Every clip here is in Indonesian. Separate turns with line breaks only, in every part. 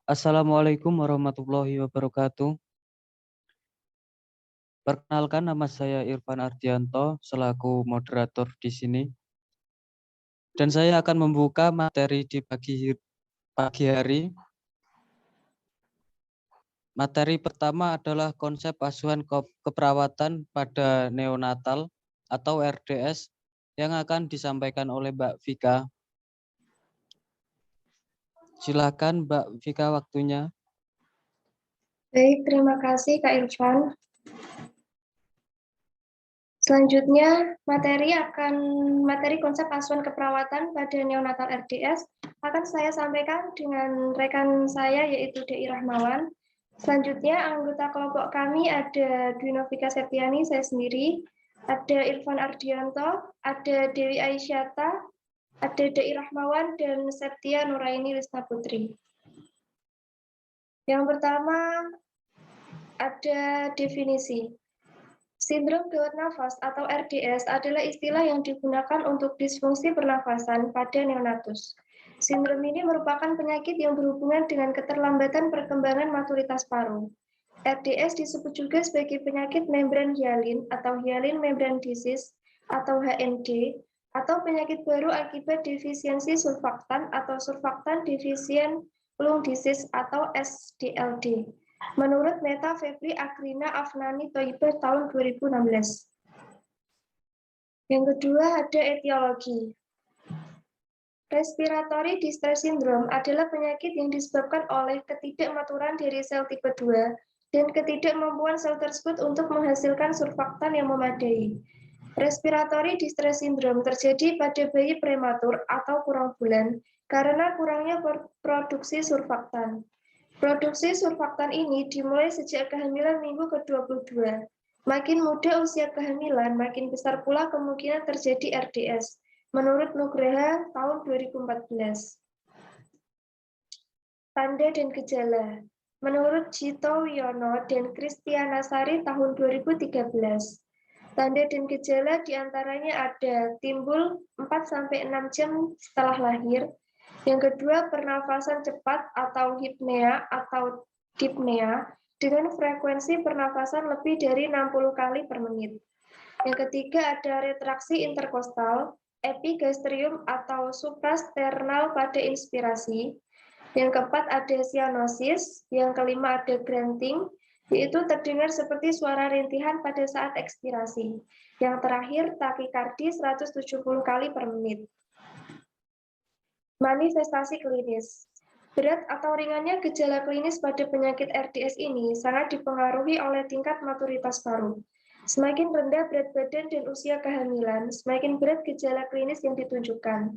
Assalamualaikum warahmatullahi wabarakatuh. Perkenalkan, nama saya Irfan Ardianto selaku moderator di sini. Dan saya akan membuka materi di pagi hari. Materi pertama adalah konsep asuhan keperawatan pada neonatal atau RDS yang akan disampaikan oleh Mbak Vika. Silakan Mbak Vika, waktunya.
Baik, terima kasih Kak Irfan. Selanjutnya, materi konsep asuhan keperawatan pada neonatal RDS akan saya sampaikan dengan rekan saya yaitu Dei Rahmawan. Selanjutnya, anggota kelompok kami ada Dwi Novika Septiani, saya sendiri, ada Irfan Ardianto, ada Dewi Aisyata, ada Dei Rahmawan, dan Septia Nuraini Wisna Putri. Yang pertama, ada definisi. Sindrom gawat nafas atau RDS adalah istilah yang digunakan untuk disfungsi pernafasan pada neonatus. Sindrom ini merupakan penyakit yang berhubungan dengan keterlambatan perkembangan maturitas paru. RDS disebut juga sebagai penyakit membran hyalin atau hyalin membrane disease atau HMD atau penyakit baru akibat defisiensi surfaktan atau surfaktan deficient lung disease atau SDLD. Menurut Meta Febri Akrina Afnani Thoibah tahun 2016. Yang kedua ada etiologi. Respiratory distress syndrome adalah penyakit yang disebabkan oleh ketidakmaturan dari sel tipe 2 dan ketidakmampuan sel tersebut untuk menghasilkan surfaktan yang memadai. Respiratory distress syndrome terjadi pada bayi prematur atau kurang bulan karena kurangnya produksi surfaktan. Produksi surfaktan ini dimulai sejak kehamilan minggu ke-22. Makin muda usia kehamilan, makin besar pula kemungkinan terjadi RDS, menurut Nugraha tahun 2014. Tanda dan gejala. Menurut Jito Wiono dan Kristiana Sari tahun 2013. Tanda dan gejala diantaranya ada timbul 4-6 jam setelah lahir. Yang kedua, pernafasan cepat atau hipnea atau dyspnea dengan frekuensi pernafasan lebih dari 60 kali per menit. Yang ketiga, ada retraksi interkostal, epigastrium atau suprasternal pada inspirasi. Yang keempat, ada cyanosis. Yang kelima, ada grunting, yaitu terdengar seperti suara rintihan pada saat ekspirasi. Yang terakhir, takikardi 170 kali per menit. Manifestasi klinis. Berat atau ringannya gejala klinis pada penyakit RDS ini sangat dipengaruhi oleh tingkat maturitas paru. Semakin rendah berat badan dan usia kehamilan, semakin berat gejala klinis yang ditunjukkan.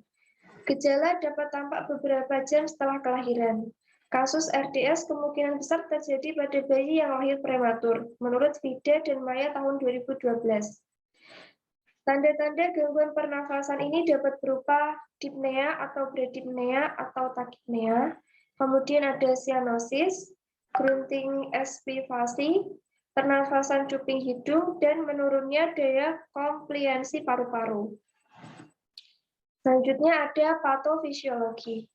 Gejala dapat tampak beberapa jam setelah kelahiran. Kasus RDS kemungkinan besar terjadi pada bayi yang lahir prematur, menurut Vida dan Maya tahun 2012. Tanda-tanda gangguan pernafasan ini dapat berupa dyspnea atau bradypnea atau tachypnea, kemudian ada cyanosis, grunting espivasi, pernafasan cuping hidung, dan menurunnya daya kompliensi paru-paru. Selanjutnya ada patofisiologi.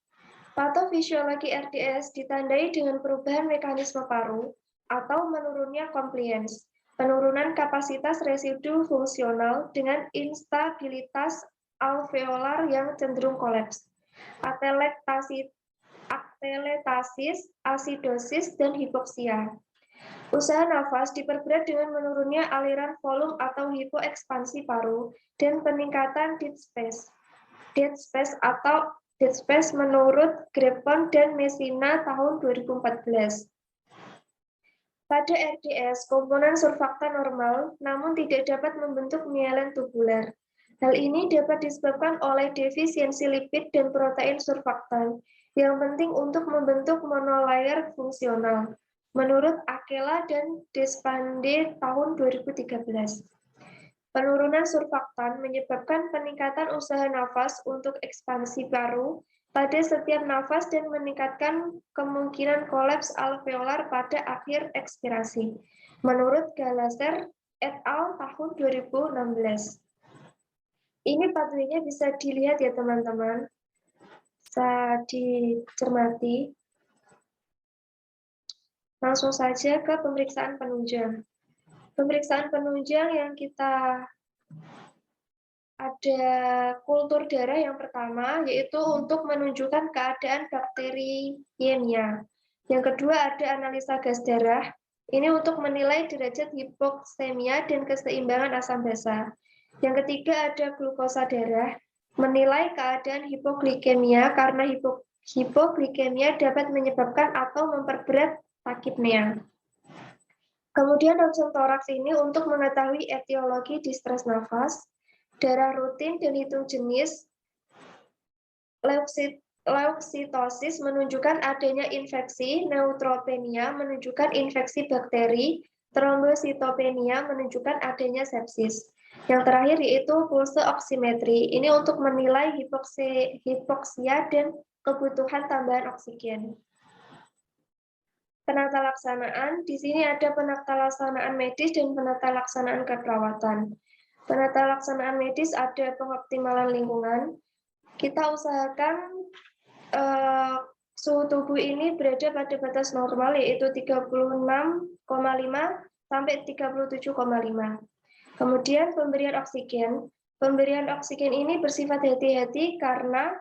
Patofisiologi RDS ditandai dengan perubahan mekanisme paru atau menurunnya compliance, penurunan kapasitas residu fungsional dengan instabilitas alveolar yang cenderung kolaps, atelektasis, asidosis, dan hipoksia. Usaha nafas diperberat dengan menurunnya aliran volume atau hipoekspansi paru dan peningkatan dead space. Dead space atau dead space menurut Grepon dan Messina tahun 2014. Pada RDS, komponen surfaktan normal, namun tidak dapat membentuk myelin tubular. Hal ini dapat disebabkan oleh defisiensi lipid dan protein surfaktan yang penting untuk membentuk monolayer fungsional, menurut Akela dan Despande tahun 2013. Penurunan surfaktan menyebabkan peningkatan usaha nafas untuk ekspansi paru pada setiap nafas dan meningkatkan kemungkinan kolaps alveolar pada akhir ekspirasi, menurut Galaser et al. Tahun 2016. Ini pathway-nya bisa dilihat ya teman-teman, bisa dicermati. Langsung saja ke pemeriksaan penunjang. Pemeriksaan penunjang yang kita ada kultur darah yang pertama, yaitu untuk menunjukkan keadaan bakteriemia. Yang kedua ada analisa gas darah. Ini untuk menilai derajat hipoksemia dan keseimbangan asam basa. Yang ketiga ada glukosa darah, menilai keadaan hipoglikemia karena hipoglikemia dapat menyebabkan atau memperberat takipnea. Kemudian ronsen toraks ini untuk mengetahui etiologi distres nafas, darah rutin dan hitung jenis. Leuksitosis menunjukkan adanya infeksi, neutropenia menunjukkan infeksi bakteri, trombositopenia menunjukkan adanya sepsis. Yang terakhir yaitu pulse oximetri. Ini untuk menilai hipoksia dan kebutuhan tambahan oksigen. Penata laksanaan, di sini ada penata laksanaan medis dan penata laksanaan keperawatan. Penata laksanaan medis ada pengoptimalan lingkungan. Kita usahakan suhu tubuh ini berada pada batas normal, yaitu 36,5 sampai 37,5. Kemudian pemberian oksigen. Pemberian oksigen ini bersifat hati-hati karena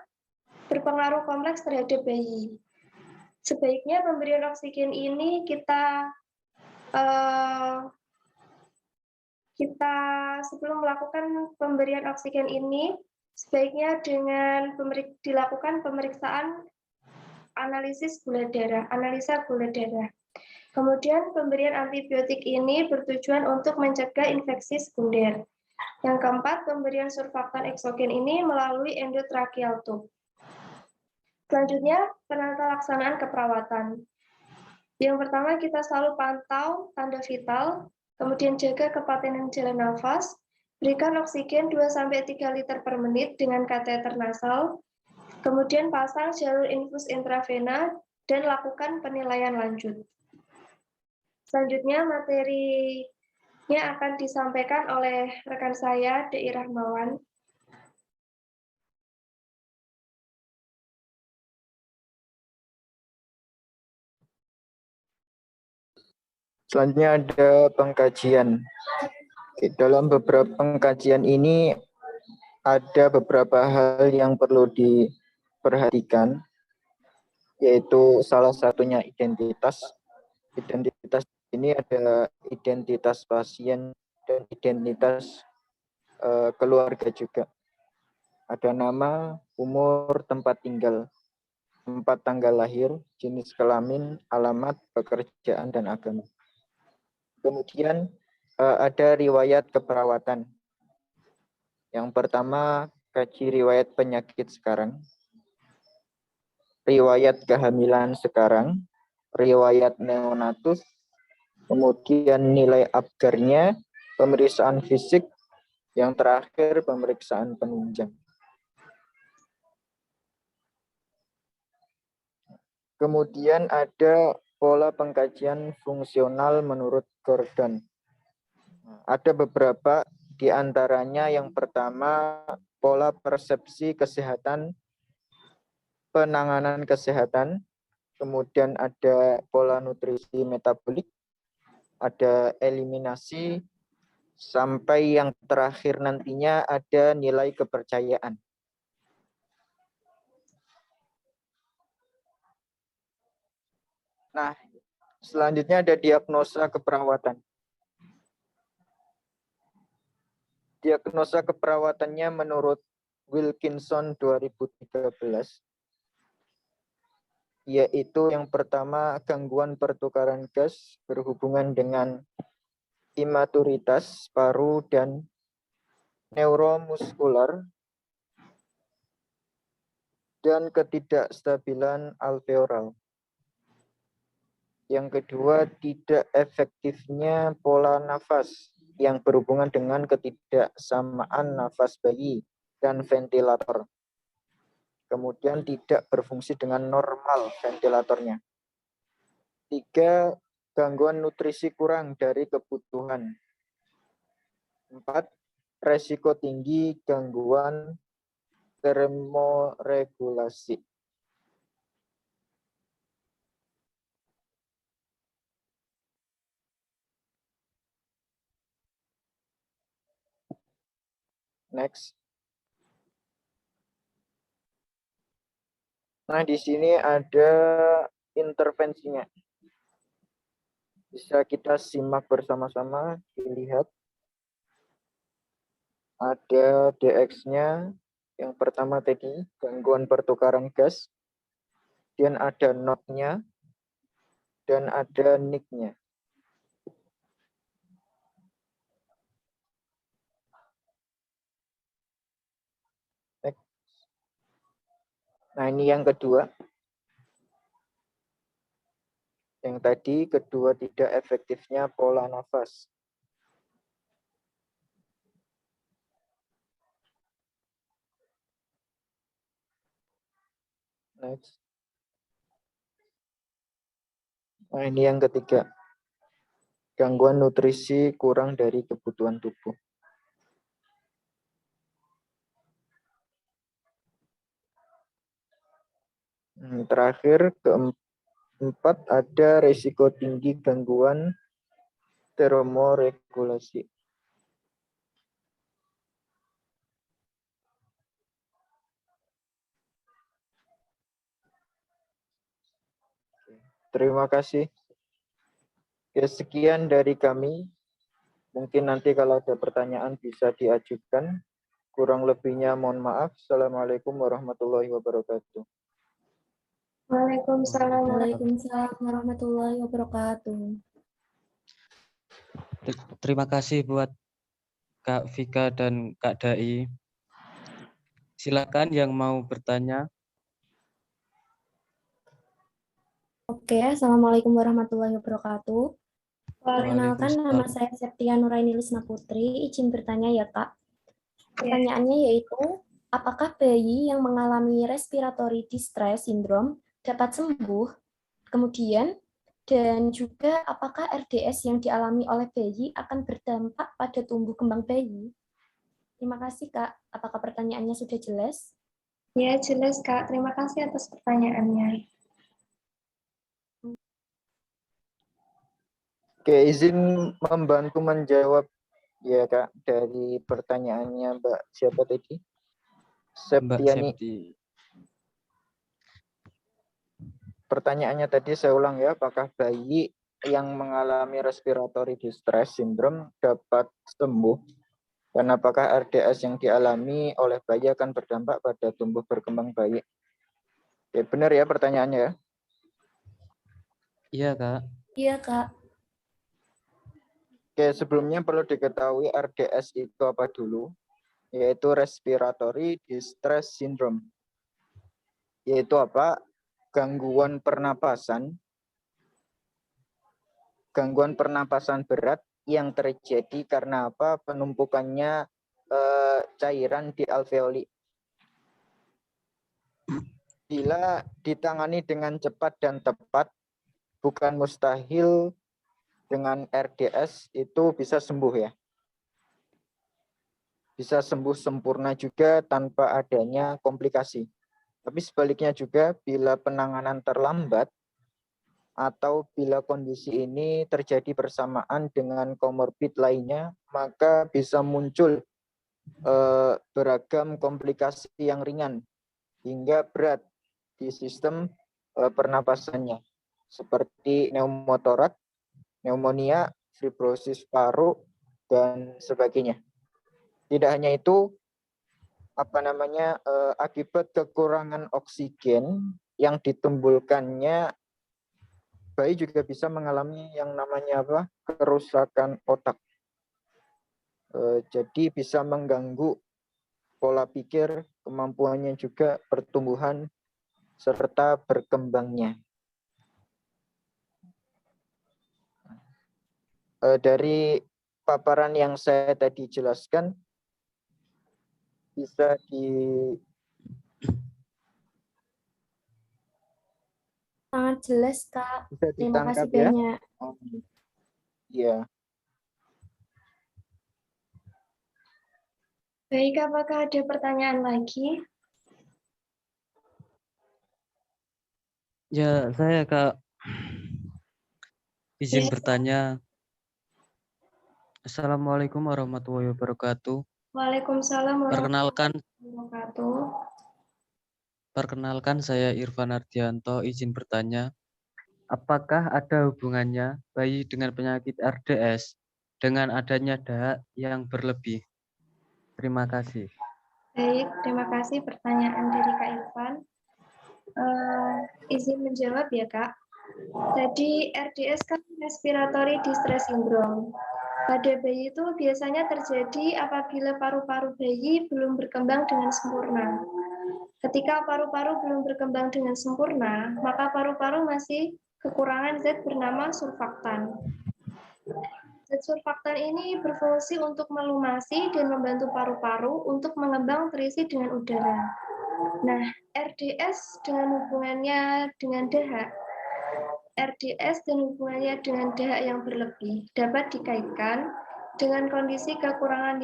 berpengaruh kompleks terhadap bayi. Sebaiknya pemberian oksigen ini kita sebelum melakukan pemberian oksigen ini sebaiknya dilakukan pemeriksaan analisa gula darah. Kemudian pemberian antibiotik ini bertujuan untuk mencegah infeksi sekunder. Yang keempat, pemberian surfaktan eksogen ini melalui endotracheal tube. Selanjutnya, penata laksanaan keperawatan. Yang pertama, kita selalu pantau tanda vital, kemudian jaga kepatenan jalan nafas, berikan oksigen 2-3 liter per menit dengan kateter nasal, kemudian pasang jalur infus intravena, dan lakukan penilaian lanjut. Selanjutnya, materinya akan disampaikan oleh rekan saya, DI Rahmawan.
Selanjutnya ada pengkajian. Dalam beberapa pengkajian ini ada beberapa hal yang perlu diperhatikan, yaitu salah satunya identitas. Identitas ini ada identitas pasien dan identitas keluarga juga. Ada nama, umur, tempat tinggal, tempat tanggal lahir, jenis kelamin, alamat, pekerjaan, dan agama. Kemudian ada riwayat keperawatan. Yang pertama, kaji riwayat penyakit sekarang, riwayat kehamilan sekarang, riwayat neonatus, kemudian nilai Apgarnya, pemeriksaan fisik, yang terakhir pemeriksaan penunjang. Kemudian ada pola pengkajian fungsional menurut Gordon. Ada beberapa, di antaranya yang pertama pola persepsi kesehatan, penanganan kesehatan, kemudian ada pola nutrisi metabolik, ada eliminasi, sampai yang terakhir nantinya ada nilai kepercayaan. Nah, selanjutnya ada diagnosa keperawatan. Diagnosa keperawatannya menurut Wilkinson 2013, yaitu yang pertama gangguan pertukaran gas berhubungan dengan imaturitas paru dan neuromuskular, dan ketidakstabilan alveolar. Yang kedua, tidak efektifnya pola nafas yang berhubungan dengan ketidaksamaan nafas bayi dan ventilator. Kemudian tidak berfungsi dengan normal ventilatornya. 3, gangguan nutrisi kurang dari kebutuhan. 4, resiko tinggi gangguan termoregulasi. Next. Nah, di sini ada intervensinya. Bisa kita simak bersama-sama, dilihat. Ada DX-nya, yang pertama tadi, gangguan pertukaran gas. Kemudian ada NOT-nya, dan ada NIC-nya. Nah, ini yang kedua. Yang tadi, kedua tidak efektifnya pola nafas. Next. Nah, ini yang ketiga. Gangguan nutrisi kurang dari kebutuhan tubuh. Terakhir, keempat, ada risiko tinggi gangguan termoregulasi. Terima kasih. Ya, sekian dari kami. Mungkin nanti kalau ada pertanyaan bisa diajukan. Kurang lebihnya mohon maaf. Assalamualaikum warahmatullahi wabarakatuh.
Waalaikumsalam.
Waalaikumsalam warahmatullahi wabarakatuh.
Terima kasih buat Kak Vika dan Kak Dai. Silakan yang mau bertanya.
Oke, Assalamualaikum warahmatullahi wabarakatuh. Perkenalkan, nama saya Septia Nuraini Lisna Putri. Izin bertanya ya, Kak. Pertanyaannya yaitu, apakah bayi yang mengalami respiratory distress syndrome dapat sembuh? Kemudian, dan juga apakah RDS yang dialami oleh bayi akan berdampak pada tumbuh kembang bayi? Terima kasih, Kak. Apakah pertanyaannya sudah jelas?
Ya, jelas, Kak. Terima kasih atas pertanyaannya.
Oke, izin membantu menjawab ya Kak dari pertanyaannya Mbak siapa tadi?
Mbak
Septiani.
Septi.
Pertanyaannya tadi saya ulang ya, apakah bayi yang mengalami respiratory distress syndrome dapat sembuh? Dan apakah RDS yang dialami oleh bayi akan berdampak pada tumbuh berkembang bayi? Ya, benar ya pertanyaannya ya?
Iya, Kak.
Iya, Kak.
Oke, sebelumnya perlu diketahui RDS itu apa dulu, yaitu Respiratory Distress Syndrome. Yaitu apa? Gangguan pernapasan berat yang terjadi karena apa? Penumpukannya cairan di alveoli. Bila ditangani dengan cepat dan tepat, bukan mustahil dengan RDS itu bisa sembuh ya. Bisa sembuh sempurna juga tanpa adanya komplikasi. Tapi sebaliknya juga bila penanganan terlambat atau bila kondisi ini terjadi bersamaan dengan komorbid lainnya, maka bisa muncul beragam komplikasi yang ringan hingga berat di sistem pernapasannya, seperti pneumotoraks, pneumonia, fibrosis paru, dan sebagainya. Tidak hanya itu, akibat kekurangan oksigen yang ditimbulkannya, bayi juga bisa mengalami yang namanya kerusakan otak. Jadi bisa mengganggu pola pikir, kemampuannya juga pertumbuhan serta berkembangnya. Dari paparan yang saya tadi jelaskan, bisa
Sangat jelas, Kak.
bisa
Terima kasih
ditangkap ya.
banyak.
Iya.
Baik, apakah ada pertanyaan lagi?
Ya, saya Kak izin
Ya.
bertanya. Assalamualaikum warahmatullahi wabarakatuh.
Waalaikumsalam
Perkenalkan,
warahmatullahi wabarakatuh.
perkenalkan saya Irfan Ardianto, izin bertanya, apakah ada hubungannya bayi dengan penyakit RDS dengan adanya dahak yang berlebih? Terima kasih.
Baik, terima kasih pertanyaan dari Kak Irfan. Izin menjawab ya Kak. Jadi RDS kan respiratory distress syndrome. Pada bayi itu biasanya terjadi apabila paru-paru bayi belum berkembang dengan sempurna. Ketika paru-paru belum berkembang dengan sempurna, maka paru-paru masih kekurangan zat bernama surfaktan. Zat surfaktan ini berfungsi untuk melumasi dan membantu paru-paru untuk mengembang terisi dengan udara. Nah, RDS dengan hubungannya dengan dahak. RDS dan hubungannya dengan dahak yang berlebih dapat dikaitkan dengan kondisi kekurangan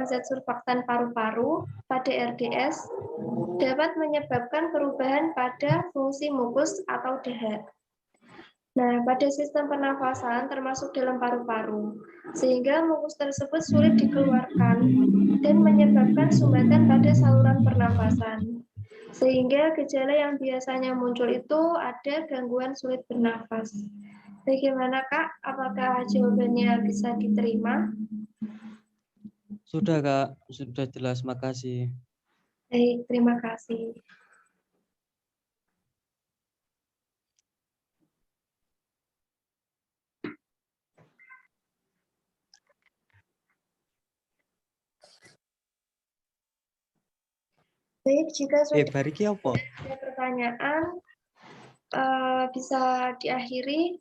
zat surfaktan paru-paru pada RDS dapat menyebabkan perubahan pada fungsi mukus atau dahak. Nah, pada sistem pernafasan termasuk dalam paru-paru, sehingga mukus tersebut sulit dikeluarkan dan menyebabkan sumbatan pada saluran pernafasan. Sehingga gejala yang biasanya muncul itu ada gangguan sulit bernafas. Bagaimana Kak? Apakah jawabannya bisa diterima?
Sudah Kak, sudah jelas, makasih.
Baik, terima kasih. Baik, jika sudah
Bariki apa?
ada pertanyaan, bisa diakhiri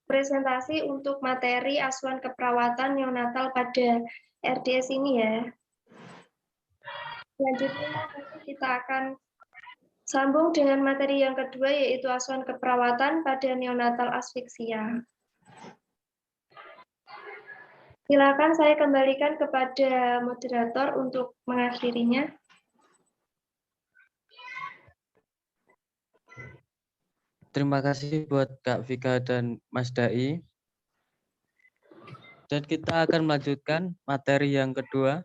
presentasi untuk materi asuhan keperawatan neonatal pada RDS ini ya. Selanjutnya kita akan sambung dengan materi yang kedua yaitu asuhan keperawatan pada neonatal asfiksia. Silakan saya kembalikan kepada moderator untuk mengakhirinya.
Terima kasih buat Kak Vika dan Mas Dai. Dan kita akan melanjutkan materi yang kedua,